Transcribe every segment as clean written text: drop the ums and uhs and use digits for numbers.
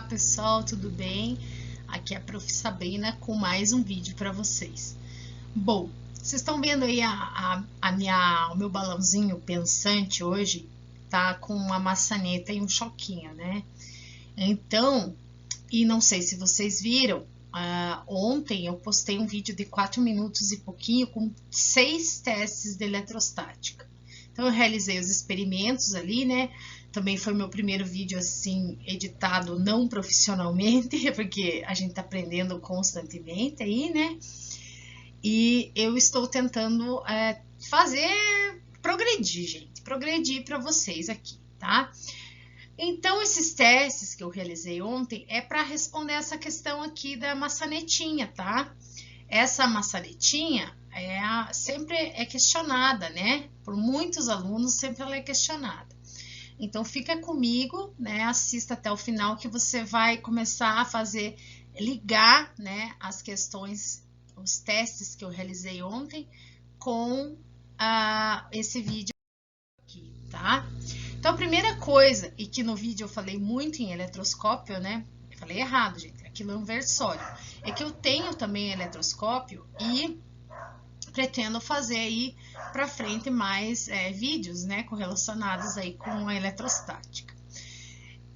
pessoal, tudo bem? Aqui é a Prof. Sabrina com mais um vídeo para vocês. Bom, vocês estão vendo aí o meu balãozinho pensante hoje tá com uma maçaneta e um choquinho, né? Então, e não sei se vocês viram, ontem eu postei um vídeo de 4 minutos e pouquinho com 6 testes de eletrostática. Então, eu realizei os experimentos ali, né? Também foi meu primeiro vídeo assim, editado não profissionalmente, porque a gente tá aprendendo constantemente aí, né? E eu estou tentando progredir, gente, progredir para vocês aqui, tá? Então, esses testes que eu realizei ontem é para responder essa questão aqui da maçanetinha, tá? Essa maçanetinha sempre é questionada, né? Por muitos alunos, sempre ela é questionada. Então, fica comigo, né? Assista até o final que você vai começar a ligar, né? As questões, os testes que eu realizei ontem com esse vídeo aqui, tá? Então, a primeira coisa, e que no vídeo eu falei muito em eletroscópio, né? Eu falei errado, gente. Aquilo é um versório. É que eu tenho também eletroscópio e pretendo fazer aí para frente mais vídeos, né, correlacionados aí com a eletrostática.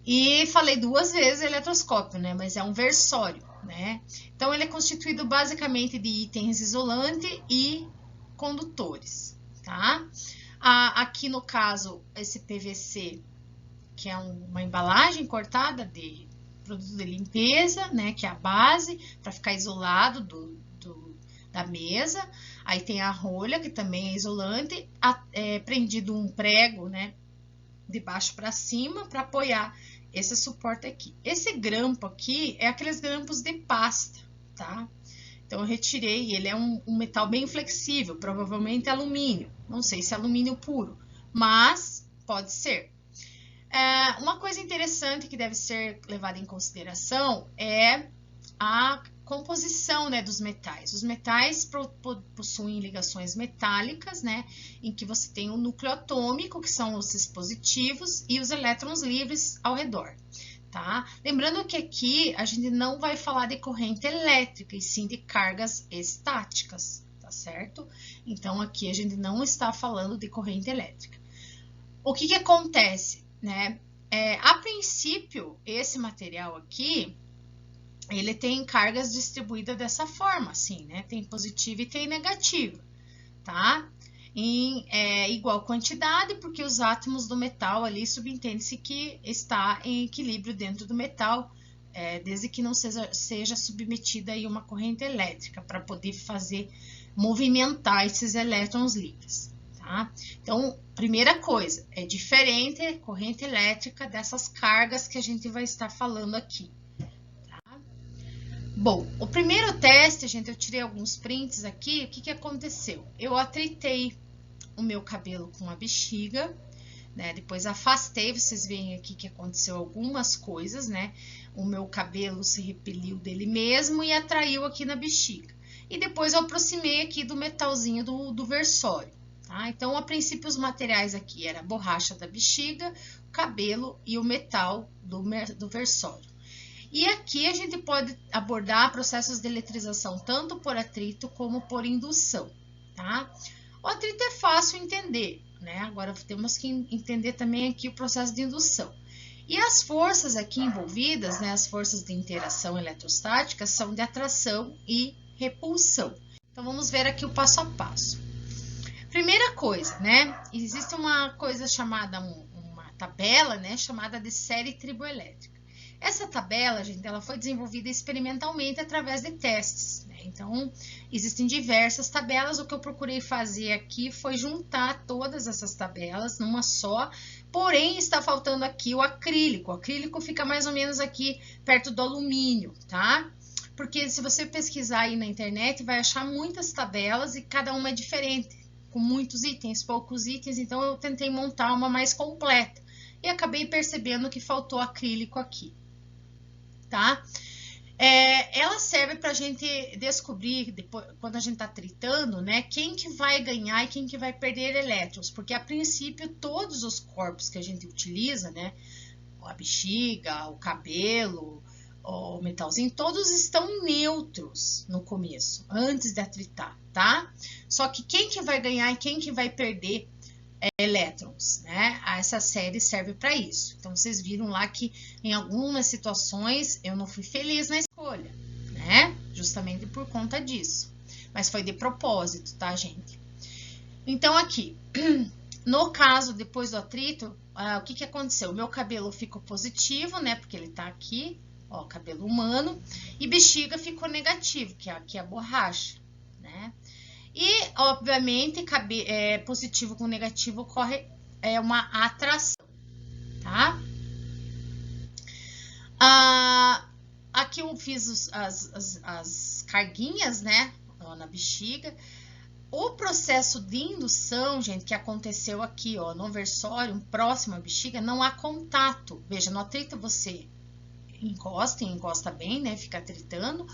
E falei 2 vezes eletroscópio, né, mas é um versório, né? Então ele é constituído basicamente de itens isolante e condutores, tá? Aqui no caso esse PVC, que é uma embalagem cortada de produto de limpeza, né, que é a base para ficar isolado da mesa. Aí tem a rolha, que também é isolante, prendido um prego, né, de baixo para cima para apoiar esse suporte aqui. Esse grampo aqui é aqueles grampos de pasta, tá? Então eu retirei, ele é um metal bem flexível, provavelmente alumínio. Não sei se é alumínio puro, mas pode ser. Uma coisa interessante que deve ser levada em consideração é a composição, né, dos metais. Os metais possuem ligações metálicas, né, em que você tem o núcleo atômico, que são os positivos, e os elétrons livres ao redor, tá? Lembrando que aqui a gente não vai falar de corrente elétrica, e sim de cargas estáticas, tá certo? Então, aqui a gente não está falando de corrente elétrica. O que acontece, né? A princípio, esse material aqui, ele tem cargas distribuídas dessa forma, assim, né? Tem positiva e tem negativa, tá? Em igual quantidade, porque os átomos do metal ali subentende-se que está em equilíbrio dentro do metal, desde que não seja submetida aí uma corrente elétrica para poder movimentar esses elétrons livres, tá? Então, primeira coisa, é diferente a corrente elétrica dessas cargas que a gente vai estar falando aqui. Bom, o primeiro teste, gente, eu tirei alguns prints aqui. O que aconteceu? Eu atritei o meu cabelo com a bexiga, né? Depois afastei, vocês veem aqui que aconteceu algumas coisas, né? O meu cabelo se repeliu dele mesmo e atraiu aqui na bexiga. E depois eu aproximei aqui do metalzinho do versório, tá? Então, a princípio, os materiais aqui era a borracha da bexiga, o cabelo e o metal do versório. E aqui a gente pode abordar processos de eletrização tanto por atrito como por indução, tá? O atrito é fácil entender, né? Agora temos que entender também aqui o processo de indução. E as forças aqui envolvidas, né, as forças de interação eletrostática, são de atração e repulsão. Então vamos ver aqui o passo a passo. Primeira coisa, né? Existe uma coisa chamada, uma tabela, né, chamada de série triboelétrica. Essa tabela, gente, ela foi desenvolvida experimentalmente através de testes, né? Então, existem diversas tabelas. O que eu procurei fazer aqui foi juntar todas essas tabelas numa só, porém, está faltando aqui o acrílico. O acrílico fica mais ou menos aqui perto do alumínio, tá? Porque se você pesquisar aí na internet, vai achar muitas tabelas e cada uma é diferente, com muitos itens, poucos itens, então eu tentei montar uma mais completa e acabei percebendo que faltou acrílico aqui. Tá? Ela serve para a gente descobrir, depois, quando a gente está tritando, né, quem que vai ganhar e quem que vai perder elétrons, porque a princípio todos os corpos que a gente utiliza, né, a bexiga, o cabelo, o metalzinho, todos estão neutros no começo, antes de atritar, tá? Só que quem que vai ganhar e quem que vai perder elétrons, né? Essa série serve para isso. Então, vocês viram lá que em algumas situações eu não fui feliz na escolha, né? Justamente por conta disso. Mas foi de propósito, tá, gente? Então, aqui, no caso, depois do atrito, o que que aconteceu? O meu cabelo ficou positivo, né? Porque ele tá aqui, ó, cabelo humano. E bexiga ficou negativo, que é aqui a borracha, né? E, obviamente, positivo com negativo ocorre uma atração, tá? Aqui eu fiz as carguinhas, né, na bexiga. O processo de indução, gente, que aconteceu aqui, ó, no versório, próximo à bexiga, não há contato. Veja, no atrito você encosta bem, né, fica atritando.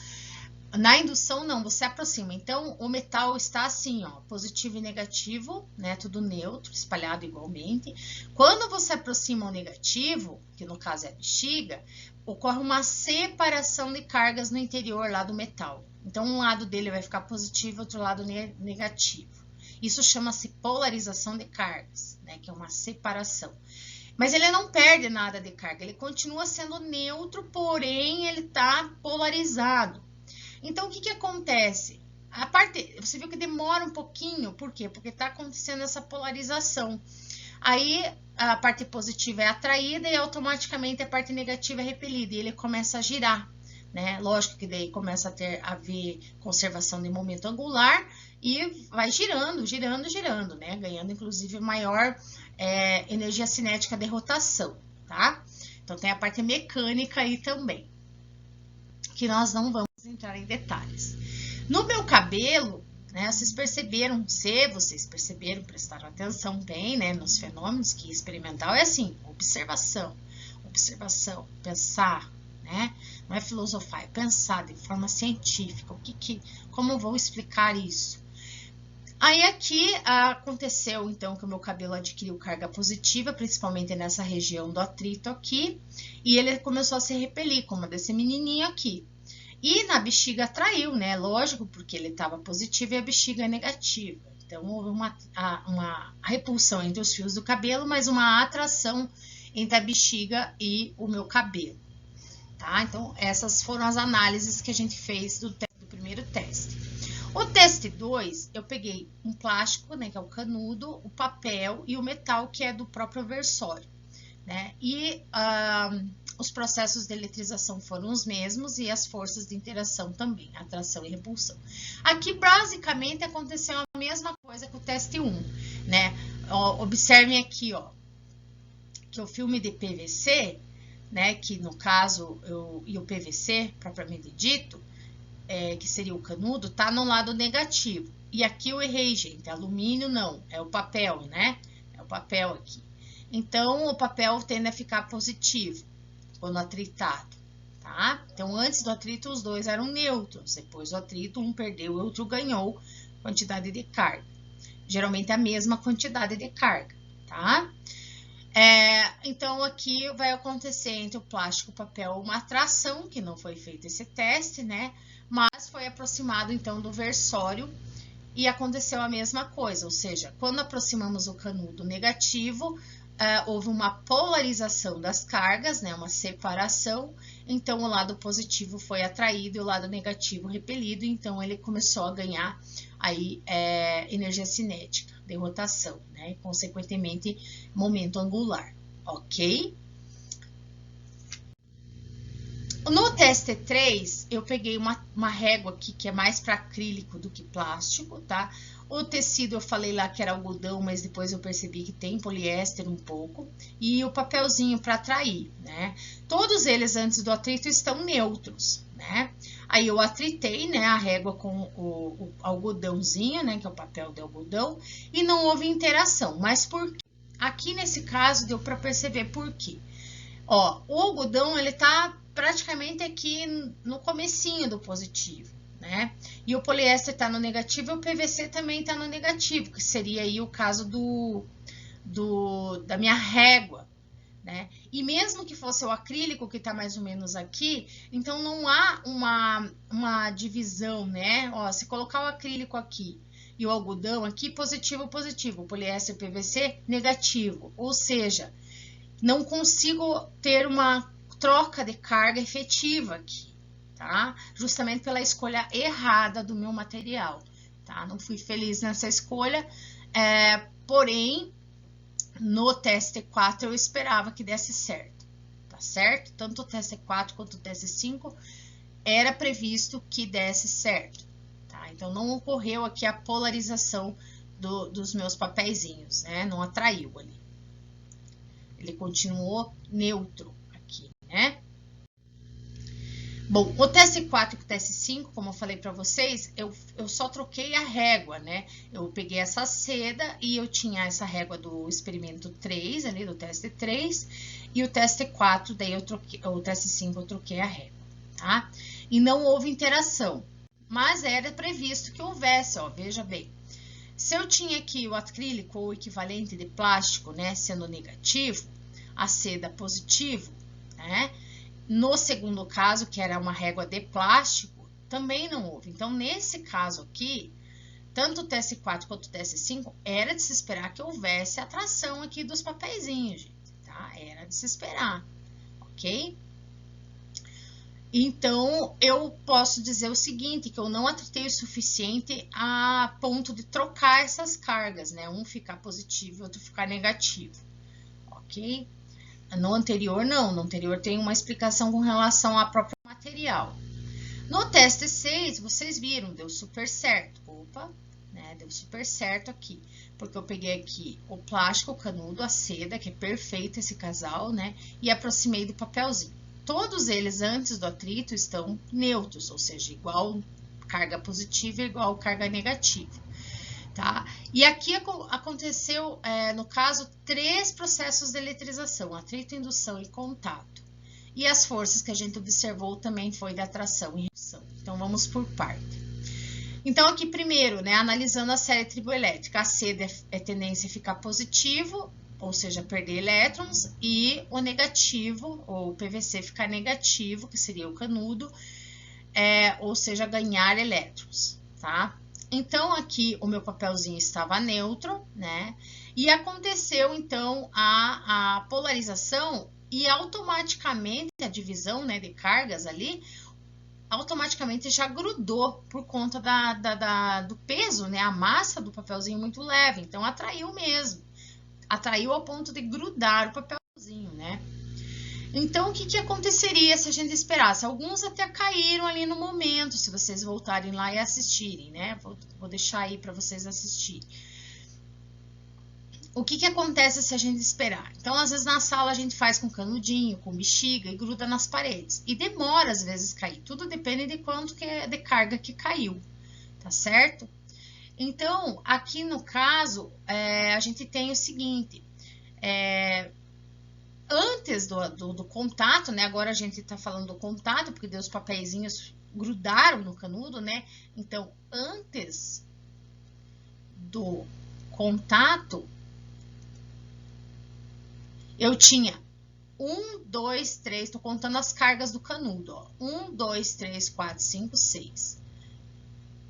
Na indução, não, você aproxima. Então, o metal está assim, ó, positivo e negativo, né, tudo neutro, espalhado igualmente. Quando você aproxima o negativo, que no caso é a bexiga, ocorre uma separação de cargas no interior lá do metal. Então, um lado dele vai ficar positivo, outro lado negativo. Isso chama-se polarização de cargas, né, que é uma separação. Mas ele não perde nada de carga, ele continua sendo neutro, porém ele está polarizado. Então, o que que acontece? Você viu que demora um pouquinho, por quê? Porque está acontecendo essa polarização. Aí, a parte positiva é atraída e automaticamente a parte negativa é repelida e ele começa a girar, né? Lógico que daí começa a haver conservação de momento angular e vai girando, né? Ganhando, inclusive, maior energia cinética de rotação, tá? Então, tem a parte mecânica aí também, que nós não vamos entrar em detalhes. No meu cabelo, né, vocês perceberam, prestaram atenção bem, né, nos fenômenos que experimental é assim, observação, pensar, né, não é filosofar, é pensar de forma científica, como eu vou explicar isso? Aí aqui aconteceu então que o meu cabelo adquiriu carga positiva, principalmente nessa região do atrito aqui, e ele começou a se repelir, como desse menininho aqui. E na bexiga atraiu, né? Lógico, porque ele estava positivo e a bexiga é negativa. Então, houve uma repulsão entre os fios do cabelo, mas uma atração entre a bexiga e o meu cabelo, tá? Então, essas foram as análises que a gente fez do primeiro teste. O teste 2, eu peguei um plástico, né, que é o canudo, o papel e o metal, que é do próprio versório, né? E os processos de eletrização foram os mesmos e as forças de interação também, atração e repulsão. Aqui, basicamente, aconteceu a mesma coisa que o teste 1, né? Observem aqui, ó, que o filme de PVC, né, que no caso, e o PVC, propriamente dito, que seria o canudo, tá no lado negativo. E aqui eu errei, gente, alumínio não, é o papel, né? É o papel aqui. Então, o papel tende a ficar positivo quando atritado, tá? Então, antes do atrito, os dois eram neutros. Depois do atrito, um perdeu, o outro ganhou quantidade de carga. Geralmente, a mesma quantidade de carga, tá? Então, aqui vai acontecer entre o plástico e o papel uma atração, que não foi feito esse teste, né? Mas foi aproximado, então, do versório e aconteceu a mesma coisa. Ou seja, quando aproximamos o canudo negativo, houve uma polarização das cargas, né, uma separação, então o lado positivo foi atraído e o lado negativo repelido, então ele começou a ganhar aí energia cinética de rotação, né, e consequentemente momento angular, ok? No teste 3, eu peguei uma régua aqui que é mais para acrílico do que plástico, tá? O tecido eu falei lá que era algodão, mas depois eu percebi que tem poliéster um pouco. E o papelzinho para atrair, né? Todos eles antes do atrito estão neutros, né? Aí eu atritei, né, a régua com o algodãozinho, né, que é o papel de algodão, e não houve interação. Mas por quê? Aqui nesse caso deu para perceber por quê. Ó, o algodão ele tá praticamente aqui no comecinho do positivo, né? E o poliéster está no negativo e o PVC também está no negativo, que seria aí o caso da minha régua, né? E mesmo que fosse o acrílico, que tá mais ou menos aqui, então não há uma divisão, né? Ó, se colocar o acrílico aqui e o algodão aqui, positivo, positivo, o poliéster PVC, negativo. Ou seja, não consigo ter uma troca de carga efetiva aqui, tá? Justamente pela escolha errada do meu material, tá? Não fui feliz nessa escolha, porém, no teste 4 eu esperava que desse certo, tá certo? Tanto o teste 4 quanto o teste 5 era previsto que desse certo, tá? Então, não ocorreu aqui a polarização dos meus papeizinhos, né? Não atraiu ali. Ele continuou neutro aqui, né? Bom, o teste 4 e o teste 5, como eu falei para vocês, eu só troquei a régua, né? Eu peguei essa seda e eu tinha essa régua do experimento 3, ali do teste 3, e o teste 4, daí eu troquei, o teste 5 eu troquei a régua, tá? E não houve interação, mas era previsto que houvesse, ó, veja bem. Se eu tinha aqui o acrílico ou o equivalente de plástico, né, sendo negativo, a seda positivo, né? No segundo caso, que era uma régua de plástico, também não houve. Então, nesse caso aqui, tanto o teste 4 quanto o teste 5, era de se esperar que houvesse atração aqui dos papeizinhos, gente, tá? Era de se esperar, ok? Então, eu posso dizer o seguinte, que eu não atritei o suficiente a ponto de trocar essas cargas, né? Um ficar positivo e outro ficar negativo, ok? No anterior, não. No anterior tem uma explicação com relação ao próprio material. No teste 6, vocês viram, deu super certo. Opa, né? Deu super certo aqui. Porque eu peguei aqui o plástico, o canudo, a seda, que é perfeito esse casal, né? E aproximei do papelzinho. Todos eles, antes do atrito, estão neutros, ou seja, igual carga positiva e igual carga negativa. Tá? E aqui aconteceu, no caso, 3 processos de eletrização, atrito, indução e contato. E as forças que a gente observou também foi de atração e repulsão. Então, vamos por parte. Então, aqui primeiro, né, analisando a série triboelétrica, a seda é tendência a ficar positivo, ou seja, perder elétrons, e o negativo, ou o PVC ficar negativo, que seria o canudo, ou seja, ganhar elétrons, tá? Então, aqui o meu papelzinho estava neutro, né? E aconteceu, então, a polarização e automaticamente a divisão, né, de cargas ali, automaticamente já grudou por conta do peso, né? A massa do papelzinho muito leve, então atraiu mesmo. Atraiu ao ponto de grudar o papelzinho, né? Então, o que aconteceria se a gente esperasse? Alguns até caíram ali no momento, se vocês voltarem lá e assistirem, né? Vou deixar aí para vocês assistirem. O que acontece se a gente esperar? Então, às vezes na sala a gente faz com canudinho, com bexiga e gruda nas paredes. E demora às vezes cair. Tudo depende de quanto de carga que caiu, tá certo? Então, aqui no caso, a gente tem o seguinte... Antes do contato, né? Agora a gente tá falando do contato, porque os papeizinhos grudaram no canudo, né? Então, antes do contato, eu tinha 1, 2, 3, tô contando as cargas do canudo, ó. 1, 2, 3, 4, 5, 6.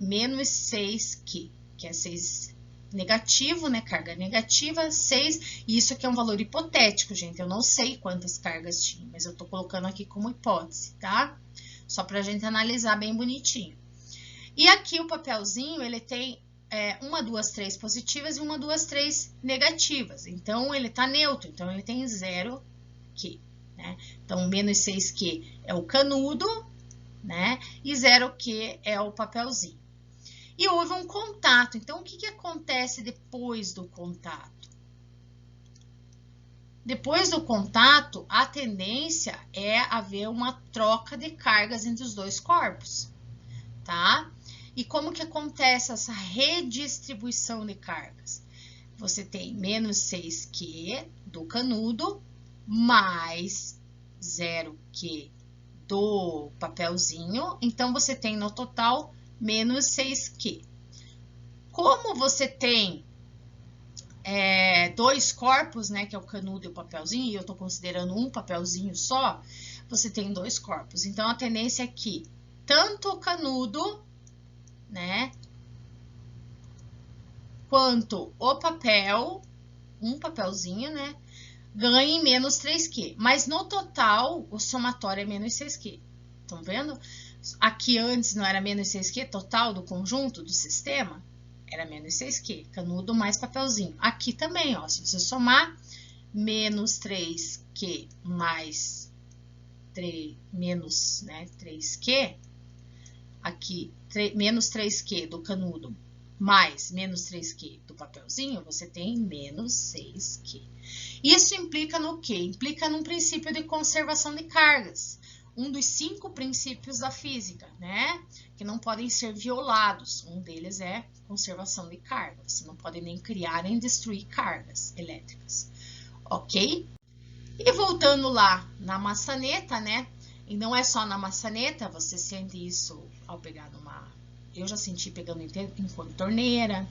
Menos 6 que é 6 negativo, né? Carga negativa, 6. E isso aqui é um valor hipotético, gente. Eu não sei quantas cargas tinha, mas eu tô colocando aqui como hipótese, tá? Só pra gente analisar bem bonitinho. E aqui o papelzinho, ele tem 1, 2, 3 positivas e 1, 2, 3 negativas. Então, ele tá neutro. Então, ele tem 0 Q, né? Então, menos 6 Q é o canudo, né? E 0 Q é o papelzinho. E houve um contato. Então, o que acontece depois do contato? Depois do contato, a tendência é haver uma troca de cargas entre os dois corpos, tá? E como que acontece essa redistribuição de cargas? Você tem menos 6Q do canudo, mais 0Q do papelzinho. Então, você tem no total menos 6Q. Como você tem dois corpos, né, que é o canudo e o papelzinho, e eu estou considerando um papelzinho só, você tem dois corpos. Então, a tendência é que tanto o canudo, né, quanto o papel, um papelzinho, né, ganhe menos 3Q. Mas no total, o somatório é menos 6Q. Estão vendo? Aqui antes não era menos 6Q total do conjunto do sistema? Era menos 6Q, canudo mais papelzinho. Aqui também, ó, se você somar menos 3Q mais menos, né, 3Q, aqui, menos 3Q do canudo mais menos 3Q do papelzinho, você tem menos 6Q. Isso implica no quê? Implica num princípio de conservação de cargas. Um dos 5 princípios da física, né? Que não podem ser violados. Um deles é conservação de cargas. Você não pode nem criar nem destruir cargas elétricas. Ok? E voltando lá na maçaneta, né? E não é só na maçaneta, você sente isso ao pegar numa... Eu já senti pegando em contorneira,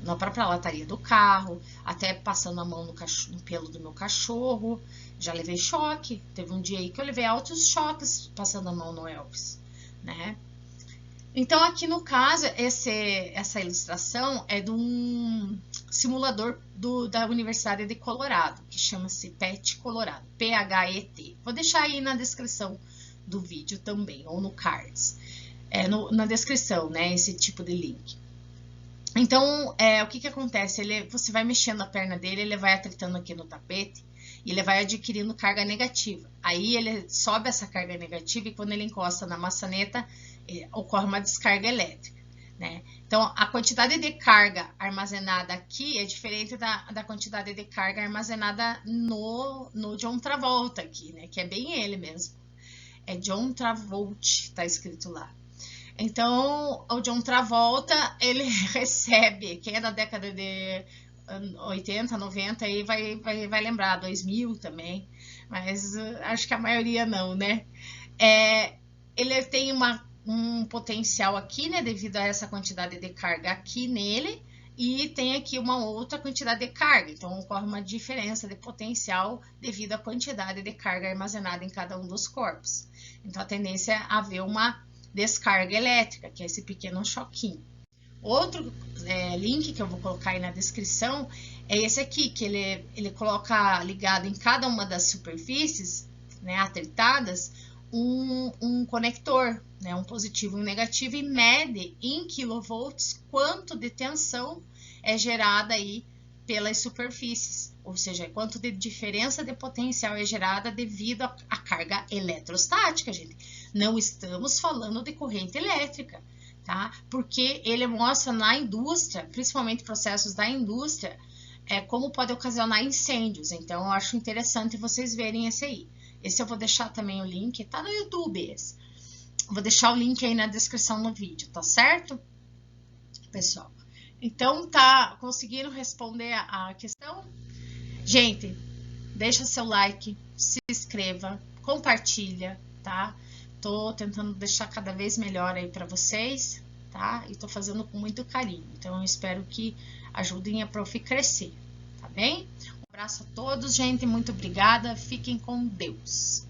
na própria lataria do carro, até passando a mão no pelo do meu cachorro. Já levei choque. Teve um dia aí que eu levei altos choques passando a mão no Elvis, né? Então, aqui no caso, essa ilustração é de um simulador da Universidade de Colorado, que chama-se PET Colorado, PHET. Vou deixar aí na descrição do vídeo também, ou no cards. Na descrição, né, esse tipo de link. Então, o que acontece? Você vai mexendo a perna dele, ele vai atritando aqui no tapete, e ele vai adquirindo carga negativa. Aí ele sobe essa carga negativa e quando ele encosta na maçaneta, ocorre uma descarga elétrica, né? Então, a quantidade de carga armazenada aqui é diferente da quantidade de carga armazenada no John Travolta aqui, né? Que é bem ele mesmo. É John Travolta, tá escrito lá. Então, o John Travolta, ele recebe, quem é da década de 80, 90, aí vai lembrar, 2000 também, mas acho que a maioria não, né? Ele tem um potencial aqui, né, devido a essa quantidade de carga aqui nele, e tem aqui uma outra quantidade de carga, então ocorre uma diferença de potencial devido à quantidade de carga armazenada em cada um dos corpos. Então, a tendência é haver uma descarga elétrica, que é esse pequeno choquinho. Outro link que eu vou colocar aí na descrição é esse aqui, que ele coloca ligado em cada uma das superfícies, né, atritadas, um conector, né, um positivo e um negativo, e mede em quilovolts quanto de tensão é gerada aí pelas superfícies, ou seja, quanto de diferença de potencial é gerada devido à carga eletrostática, gente. Não estamos falando de corrente elétrica, tá? Porque ele mostra na indústria, principalmente processos da indústria, como pode ocasionar incêndios. Então, eu acho interessante vocês verem esse aí. Esse eu vou deixar também o link, tá no YouTube esse. Vou deixar o link aí na descrição do vídeo, tá certo? Pessoal, então conseguiram responder a questão? Gente, deixa seu like, se inscreva, compartilha, tá? Tô tentando deixar cada vez melhor aí para vocês, tá? E tô fazendo com muito carinho. Então, eu espero que ajudem a Prof crescer, tá bem? Um abraço a todos, gente. Muito obrigada. Fiquem com Deus.